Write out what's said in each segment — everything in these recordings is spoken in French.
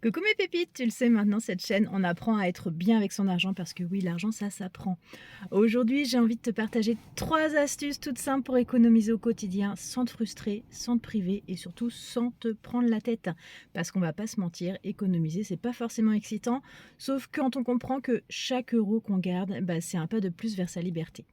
Coucou mes pépites, tu le sais maintenant, cette chaîne, on apprend à être bien avec son argent parce que oui, l'argent, ça s'apprend. Aujourd'hui, j'ai envie de te partager 3 astuces toutes simples pour économiser au quotidien sans te frustrer, sans te priver et surtout sans te prendre la tête. Parce qu'on va pas se mentir, économiser, c'est pas forcément excitant, sauf quand on comprend que chaque euro qu'on garde, bah, c'est un pas de plus vers sa liberté.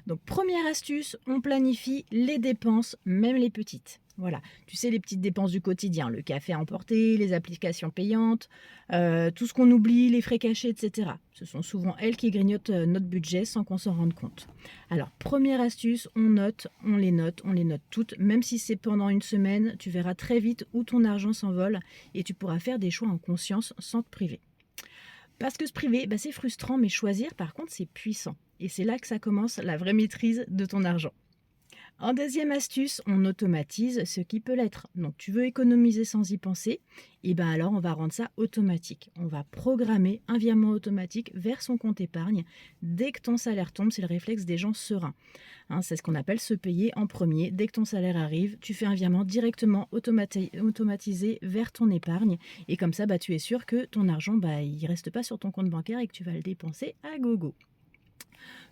Donc première astuce, on planifie les dépenses, même les petites. Voilà, tu sais les petites dépenses du quotidien, le café à emporter, les applications payantes, tout ce qu'on oublie, les frais cachés, etc. Ce sont souvent elles qui grignotent notre budget sans qu'on s'en rende compte. Alors première astuce, on note, on les note toutes, même si c'est pendant une semaine, tu verras très vite où ton argent s'envole et tu pourras faire des choix en conscience sans te priver. Parce que se priver, bah, c'est frustrant, mais choisir, par contre, c'est puissant. Et c'est là que ça commence la vraie maîtrise de ton argent. En deuxième astuce, on automatise ce qui peut l'être. Donc tu veux économiser sans y penser, et bien alors on va rendre ça automatique. On va programmer un virement automatique vers son compte épargne dès que ton salaire tombe, c'est le réflexe des gens sereins. C'est ce qu'on appelle se payer en premier. Dès que ton salaire arrive, tu fais un virement directement automatisé vers ton épargne. Et comme ça, bah, tu es sûr que ton argent, bah, il ne reste pas sur ton compte bancaire et que tu vas le dépenser à gogo.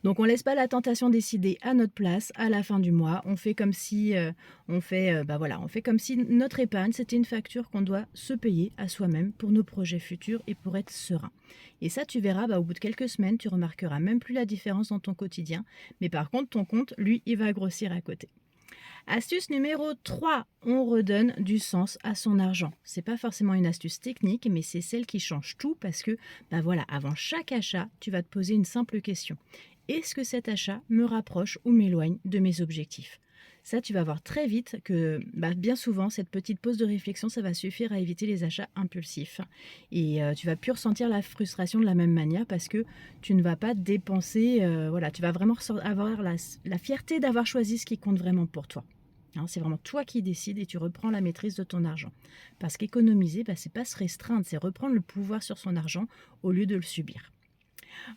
Donc on laisse pas la tentation décider à notre place à la fin du mois. On fait comme si, on fait comme si notre épargne, c'était une facture qu'on doit se payer à soi-même pour nos projets futurs et pour être serein. Et ça, tu verras, bah, au bout de quelques semaines, tu remarqueras même plus la différence dans ton quotidien. Mais par contre, ton compte, lui, il va grossir à côté. Astuce numéro 3, on redonne du sens à son argent. C'est pas forcément une astuce technique, mais c'est celle qui change tout parce que, bah voilà, avant chaque achat, tu vas te poser une simple question. Est-ce que cet achat me rapproche ou m'éloigne de mes objectifs? Ça, tu vas voir très vite que bah, bien souvent, cette petite pause de réflexion, ça va suffire à éviter les achats impulsifs. Et tu vas plus ressentir la frustration de la même manière parce que tu ne vas pas dépenser. Voilà, tu vas vraiment avoir la fierté d'avoir choisi ce qui compte vraiment pour toi. C'est vraiment toi qui décides et tu reprends la maîtrise de ton argent. Parce qu'économiser, bah, c'est pas se restreindre, c'est reprendre le pouvoir sur son argent au lieu de le subir.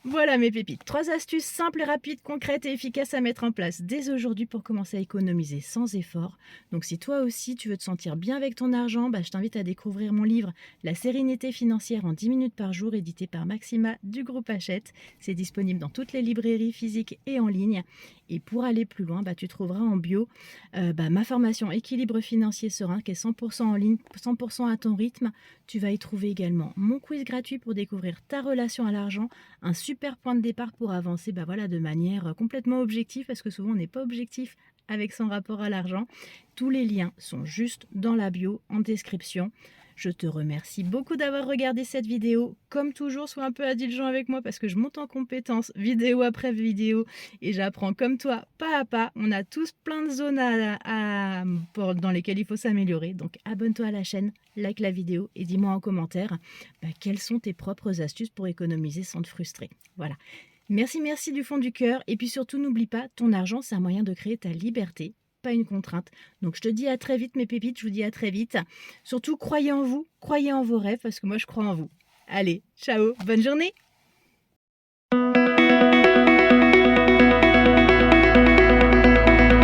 Voilà mes pépites, 3 astuces simples et rapides, concrètes et efficaces à mettre en place dès aujourd'hui pour commencer à économiser sans effort. Donc si toi aussi tu veux te sentir bien avec ton argent, bah, je t'invite à découvrir mon livre La sérénité financière en 10 minutes par jour, édité par Maxima du groupe Hachette. C'est disponible dans toutes les librairies physiques et en ligne. Et pour aller plus loin, bah, tu trouveras en bio ma formation Équilibre financier serein qui est 100% en ligne, 100% à ton rythme. Tu vas y trouver également mon quiz gratuit pour découvrir ta relation à l'argent, un super point de départ pour avancer bah voilà, de manière complètement objective, parce que souvent on n'est pas objectif avec son rapport à l'argent. Tous les liens sont juste dans la bio, en description. Je te remercie beaucoup d'avoir regardé cette vidéo. Comme toujours, sois un peu indulgent avec moi parce que je monte en compétences vidéo après vidéo et j'apprends comme toi, pas à pas. On a tous plein de zones dans lesquelles il faut s'améliorer. Donc abonne-toi à la chaîne, like la vidéo et dis-moi en commentaire quelles sont tes propres astuces pour économiser sans te frustrer. Voilà. Merci, merci du fond du cœur. Et puis surtout, n'oublie pas, ton argent, c'est un moyen de créer ta liberté, pas une contrainte. Donc je te dis à très vite mes pépites, je vous dis à très vite. Surtout, croyez en vous, croyez en vos rêves, parce que moi je crois en vous. Allez, ciao, bonne journée!